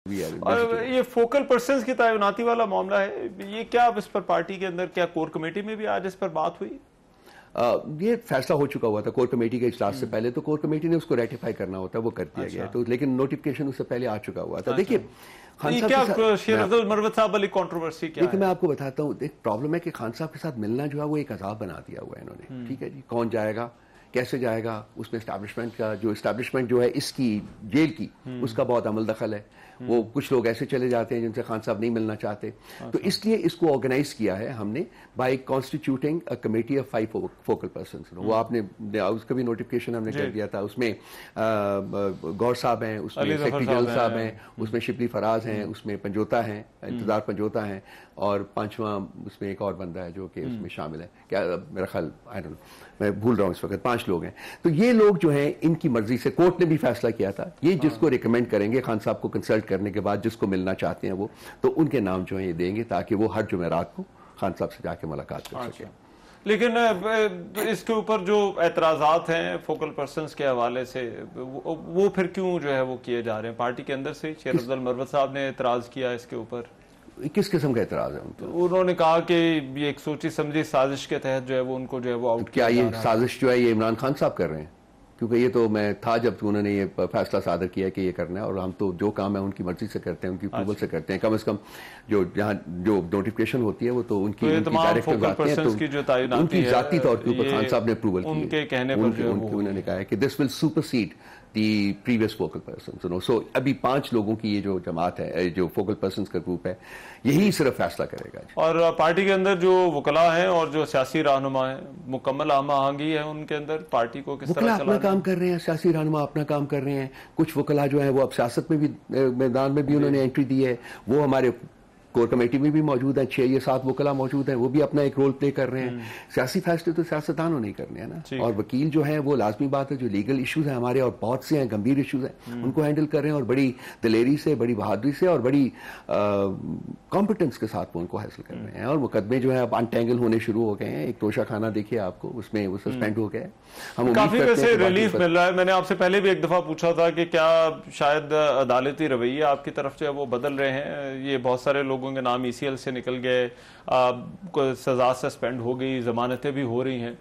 اور یہ focal persons کی تعیناتی والا معاملہ ہے، یہ کیا اب اس پر پارٹی کے اندر کیا کور کمیٹی میں بھی آج اس پر بات ہوئی؟ یہ فیصلہ ہو چکا ہوا تھا کور کمیٹی کے اجلاس سے پہلے، تو کور کمیٹی نے اس کو ریٹیفائی کرنا ہوتا ہے، وہ کر دیا گیا تو، لیکن نوٹیفکیشن اس سے پہلے آ چکا ہوا تھا. دیکھیے شیر افضل مروت صاحب والی کنٹروورسی کیا ہے؟ دیکھیں میں آپ کو بتاتا ہوں، ایک پرابلم ہے کہ خان صاحب کے ساتھ ملنا جو ہے وہ ایک عذاب بنا دیا ہوا ہے انہوں نے. ٹھیک ہے جی، کون جائے گا، کیسے جائے گا، اس میں اسٹیبلشمنٹ جو ہے اس کی جیل کی، اس کا بہت عمل دخل ہے. وہ کچھ لوگ ایسے چلے جاتے ہیں جن سے خان صاحب نہیں ملنا چاہتے، تو اس لیے اس کو آرگنائز کیا ہے ہم نے by constituting a committee of 5 focal persons. وہ آپ نے اس کا بھی نوٹیفکیشن ہم نے کر دیا تھا. اس میں گور صاحب ہیں، اس میں سیکرٹری جنرل صاحب ہیں، اس میں شبلی فراز ہیں، اس میں پنجوتا ہیں، انتظار پنجوتا ہیں، اور 5واں اس میں ایک اور بندہ ہے جو کہ اس میں شامل ہے، کیا میرا خیال میں بھول رہا ہوں اس وقت، 5 لوگ ہیں. تو یہ لوگ جو ہیں ان کی مرضی سے کورٹ نے بھی فیصلہ کیا تھا، یہ جس کو ریکمینڈ کریں گے خان صاحب کو کنسلٹ کرنے کے بعد، جس کو ملنا چاہتے ہیں وہ، تو ان کے نام جو ہیں یہ دیں گے تاکہ وہ ہر جمعرات کو خان صاحب سے جا کے ملاقات کر سکیں. لیکن اس کے اوپر جو اعتراضات ہیں فوکل پرسنز کے حوالے سے، وہ پھر کیوں جو ہے وہ کیے جا رہے ہیں پارٹی کے اندر سے؟ شیر افضل مروت صاحب نے اعتراض کیا اس کے اوپر. کس قسم کا اعتراض ہے ان کو؟ انہوں نے کہا کہ یہ ایک سوچی سمجھی سازش کے تحت جو ہے وہ ان کو جو ہے وہ آؤٹ کیا یہ سازش جو ہے یہ عمران خان صاحب کر رہے ہیں؟ کیونکہ یہ تو میں تھا جب انہوں نے یہ فیصلہ صادر کیا کہ یہ کرنا ہے، اور ہم تو جو کام ہے ان کی مرضی سے کرتے ہیں، ان کی اپروول سے کرتے ہیں. کم از کم جو جہاں جو نوٹیفکیشن ہوتی ہے وہ تو ان کی ڈائریکٹر آتے ہیں، تو ان کی ذاتی طور کے اوپر خان صاحب نے اپروول کی، ان کے کہنے پر انہوں نے کہا ہے کہ this will supersede the previous focal persons. So ابھی 5 لوگوں کی یہ جو جماعت ہے، جو فوکل پرسنز کا گروپ ہے، یہی صرف فیصلہ کرے گا. اور پارٹی کے اندر جو وکلاء ہیں اور جو سیاسی رہنما ہیں، مکمل ہم آہنگی ہے ان کے اندر، پارٹی کو کس طرح اپنا کام کر رہے ہیں، سیاسی رہنما اپنا کام کر رہے ہیں. کچھ وکلاء جو ہیں وہ اب سیاست میں بھی، میدان میں بھی انہوں نے انٹری دی ہے، وہ ہمارے کور کمیٹی میں بھی موجود ہیں. 6 یا 7 وکلاء موجود ہیں، وہ بھی اپنا ایک رول پلے کر رہے ہیں. سیاسی فیصلے تو سیاستدانوں نہیں کرنے ہیں نا، اور وکیل جو ہیں وہ لازمی بات ہے جو لیگل ایشوز ہیں ہمارے، اور بہت سے ہیں گمبھیر ایشوز ہیں، ان کو ہینڈل کر رہے ہیں، اور بڑی دلیری سے، بڑی بہادری سے، اور بڑی کمپٹنس کے ساتھ وہ ان کو حاصل کر رہے ہیں. اور مقدمے جو ہیں اب انٹینگل ہونے شروع ہو گئے ہیں. ایک توشہ خانہ دیکھیے آپ کو، اس میں وہ سسپینڈ ہو گئے. ہم کافی ویسے ریلیف مل رہا ہے. میں نے آپ سے پہلے بھی ایک دفعہ پوچھا تھا کہ کیا شاید عدالتی رویہ آپ کی طرف جو ہے وہ بدل رہے ہیں؟ یہ بہت سارے لوگوں کے نام ECL سے نکل گئے، سزا سسپینڈ ہو گئی، ضمانتیں بھی ہو رہی ہیں،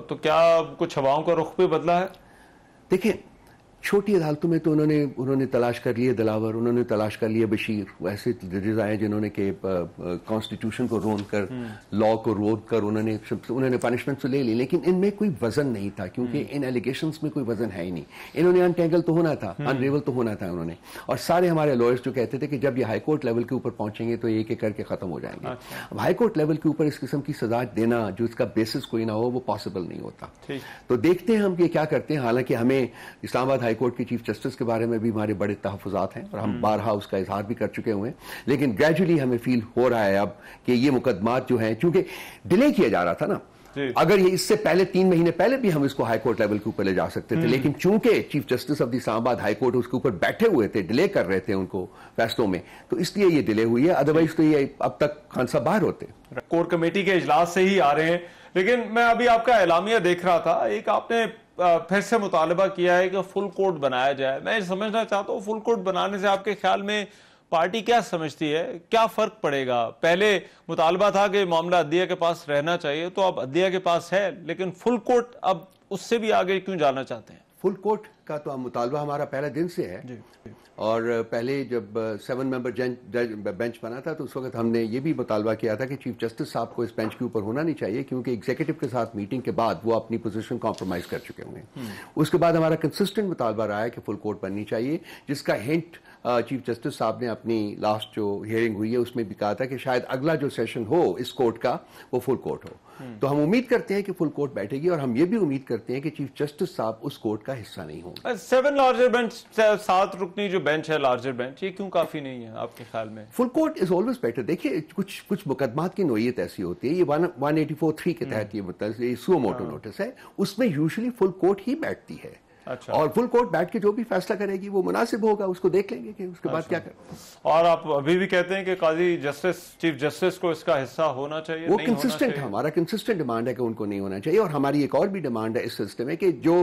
تو کیا کچھ ہواؤں کا رخ بھی بدلا ہے؟ دیکھیں چھوٹی عدالتوں میں تو انہوں نے تلاش کر لیے دلاور، انہوں نے تلاش کر لیے بشیر، ویسے ججز آئے جنہوں نے کہ کانسٹیٹیوشن کو رون کر، لا کو رون کر انہوں نے پنشمنٹ تو لے لی، لیکن ان میں کوئی وزن نہیں تھا، کیونکہ ان ایلیگیشنز میں کوئی وزن ہے ہی نہیں. انہوں نے انٹینگل تو ہونا تھا، انریول تو ہونا تھا انہوں نے. اور سارے ہمارے لائرز جو کہتے تھے کہ جب یہ ہائی کورٹ لیول کے اوپر پہنچیں گے تو ایک ایک کر کے ختم ہو جائیں گے. اب ہائی کورٹ لیول کے اوپر اس قسم کی سزا دینا جو اس کا بیسس کوئی نہ ہو، وہ پاسبل نہیں ہوتا. تو دیکھتے ہیں ہم یہ کیا کرتے ہیں. حالانکہ ہمیں اسلام آباد ہائی کورٹ کے چیف جسٹس کے بارے میں بھی ہمارے بڑے تحفظات ہیں، اور ہم بارہا اس کا اظہار بھی کر چکے ہوئے ہیں، لیکن گریجولی ہمیں فیل ہو رہا ہے اب کہ یہ مقدمات جو ہیں، چونکہ ڈیلے کیا جا رہا تھا نا، اگر یہ اس سے پہلے 3 مہینے پہلے بھی ہم اس کو ہائی کورٹ لیول کے اوپر لے جا سکتے تھے، لیکن چونکہ چیف جسٹس آف دی اسلام آباد ہائی کورٹ اس کے اوپر بیٹھے ہوئے تھے، ڈیلے کر رہے تھے ان کو فیصلوں میں، تو اس لیے یہ ڈیلے ہوئی ہے. ادروائز تو یہ اب تک خان صاحب باہر ہوتے. کور کمیٹی کے اجلاس سے ہی آ رہے ہیں، لیکن میں ابھی آپ کا اعلامیہ دیکھ رہا تھا، ایک آپ نے پھر سے مطالبہ کیا ہے کہ فل کورٹ بنایا جائے. میں سمجھنا چاہتا ہوں فل کورٹ بنانے سے آپ کے خیال میں پارٹی کیا سمجھتی ہے، کیا فرق پڑے گا؟ پہلے مطالبہ تھا کہ معاملہ عدلیہ کے پاس رہنا چاہیے، تو اب عدلیہ کے پاس ہے، لیکن فل کورٹ اب اس سے بھی آگے کیوں جانا چاہتے ہیں؟ فل کورٹ کا تو مطالبہ ہمارا پہلے دن سے ہے، اور پہلے جب 7 ممبر بینچ بنا تھا تو اس وقت ہم نے یہ بھی مطالبہ کیا تھا کہ چیف جسٹس صاحب کو اس بینچ کے اوپر ہونا نہیں چاہیے، کیونکہ ایگزیکٹو کے ساتھ میٹنگ کے بعد وہ اپنی پوزیشن کمپرومائز کر چکے ہوئے ہیں. اس کے بعد ہمارا کنسسٹنٹ مطالبہ رہا ہے کہ فل کورٹ بننی چاہیے، جس کا ہنٹ چیف جسٹس صاحب نے اپنی لاسٹ جو ہیئرنگ ہوئی ہے اس میں بھی کہا تھا کہ شاید اگلا جو سیشن ہو اس کورٹ کا وہ فل کورٹ ہو. تو ہم امید کرتے ہیں کہ فل کورٹ بیٹھے گی، اور ہم یہ بھی امید کرتے ہیں کہ چیف جسٹس صاحب اس کورٹ کا حصہ نہیں ہوں گے. 7 لارجر بینچ، 7 رکنی جو بینچ ہے لارجر بینچ، یہ کیوں کافی نہیں ہے آپ کے خیال میں؟ Full court is always better. دیکھیے کچھ مقدمات کی نوعیت ایسی ہوتی ہے، یہ 184(3) کے تحت یہ سو موٹو نوٹس ہے، اس میں یوزلی فل کورٹ ہی بیٹھتی ہے. اور فل کورٹ بیٹھ کے جو بھی فیصلہ کرے گی وہ مناسب ہوگا، اس کو دیکھ لیں گے کہ اس کے بعد کیا کریں. اور آپ ابھی بھی کہتے ہیں کہ قاضی جسٹس، چیف جسٹس کو اس کا حصہ ہونا چاہیے؟ وہ کنسسٹنٹ، ہمارا کنسسٹنٹ ڈیمانڈ ہے کہ ان کو نہیں ہونا چاہیے. اور ہماری ایک اور بھی ڈیمانڈ ہے اس سلسلے میں کہ جو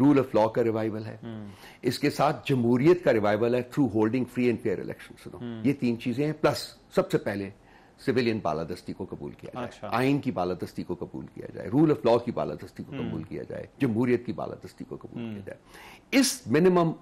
رول آف لا کا ریوائول ہے، اس کے ساتھ جمہوریت کا ریوائول ہے through holding free and fair election. یہ 3 چیزیں ہیں، پلس سب سے پہلے سویلین بالادستی کو قبول کیا جائے، آئین کی بالادستی کو قبول کیا جائے، رول آف لا کی بالادستی کو قبول کیا جائے، جمہوریت کی بالادستی کو قبول کیا جائے. اس منیمم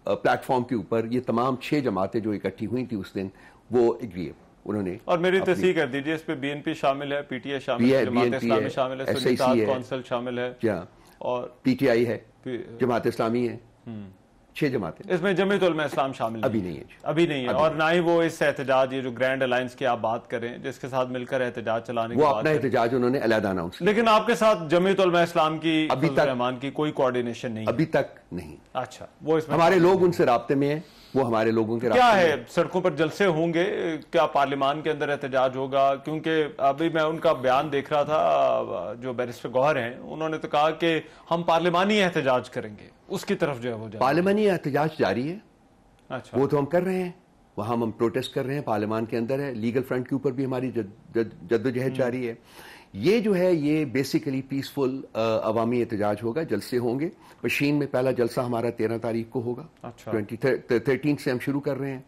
پلیٹ فارم کے اوپر یہ تمام 6 جماعتیں جو اکٹھی ہوئی تھی اس دن، وہ ایگری انہوں نے. اور میری تصحیح کر دیجیے، اس پہ بی این پی شامل ہے، پی ٹی آئی شامل ہے، جماعت اسلامی شامل ہے، سنی اتحاد کونسل شامل ہے، اور پی ٹی آئی ہے، جماعت اسلامی ہے، 6 جماعتیں. اس میں جمیعت علماء اسلام شامل ابھی نہیں ہے، ابھی نہیں ہے، اور نہ ہی وہ اس احتجاج، یہ جو گرینڈ الائنس کی آپ بات کریں جس کے ساتھ مل کر احتجاج چلانے کی وہ بات اپنا احتجاج انہوں نے علیحدہ اناؤنس کیا. لیکن آپ کے ساتھ جمیعت علماء اسلام کی فضل الرحمان کی کوئی کوارڈینیشن نہیں ابھی تک نہیں. اچھا، وہ اس میں ہمارے لوگ ان سے رابطے میں ہیں، وہ ہمارے لوگوں کے کیا ہے، سڑکوں پر جلسے ہوں گے، کیا پارلیمان کے اندر احتجاج ہوگا؟ کیونکہ ابھی میں ان کا بیان دیکھ رہا تھا، جو بیرسٹر گوہر ہیں، انہوں نے تو کہا کہ ہم پارلیمانی احتجاج کریں گے، اس کی طرف جو ہے وہ پارلیمانی احتجاج جاری ہے. اچھا، وہ تو ہم کر رہے ہیں، وہاں ہم پروٹیسٹ کر رہے ہیں، پارلیمان کے اندر ہے، لیگل فرنٹ کے اوپر بھی ہماری جدوجہد جاری ہے. یہ جو ہے یہ بیسیکلی پیسفل عوامی احتجاج ہوگا، جلسے ہوں گے. پشین میں پہلا جلسہ ہمارا 13 تاریخ کو ہوگا، 13 سے ہم شروع کر رہے ہیں.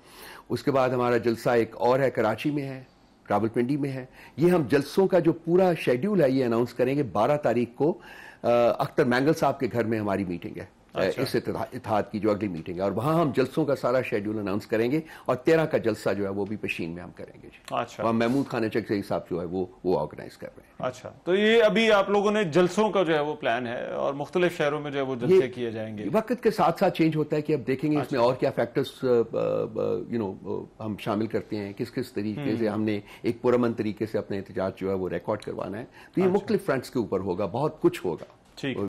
اس کے بعد ہمارا جلسہ ایک اور ہے، کراچی میں ہے، راولپنڈی میں ہے. یہ ہم جلسوں کا جو پورا شیڈیول ہے یہ اناؤنس کریں گے. 12 تاریخ کو اختر مینگل صاحب کے گھر میں ہماری میٹنگ ہے، اس اتحاد کی جو اگلی میٹنگ ہے، اور وہاں ہم جلسوں کا سارا شیڈیول اناؤنس کریں گے. اور 13 کا جلسہ جو ہے وہ بھی پشین میں ہم کریں گے. وہاں محمود خانہ چکزئی صاحب جو ہے وہ آرگنائز کر رہے ہیں. اچھا، تو یہ ابھی آپ لوگوں نے جلسوں کا جو ہے وہ پلان ہے، اور مختلف شہروں میں جو ہے وہ جلسے کیے جائیں گے. وقت کے ساتھ ساتھ چینج ہوتا ہے کہ اب دیکھیں گے اس میں اور کیا فیکٹرز ہم شامل کرتے ہیں، کس طریقے سے ہم نے ایک پرامن طریقے سے اپنے احتجاج جو ہے وہ ریکارڈ کروانا ہے. تو یہ مختلف فرنٹس کے اوپر ہوگا، بہت کچھ ہوگا.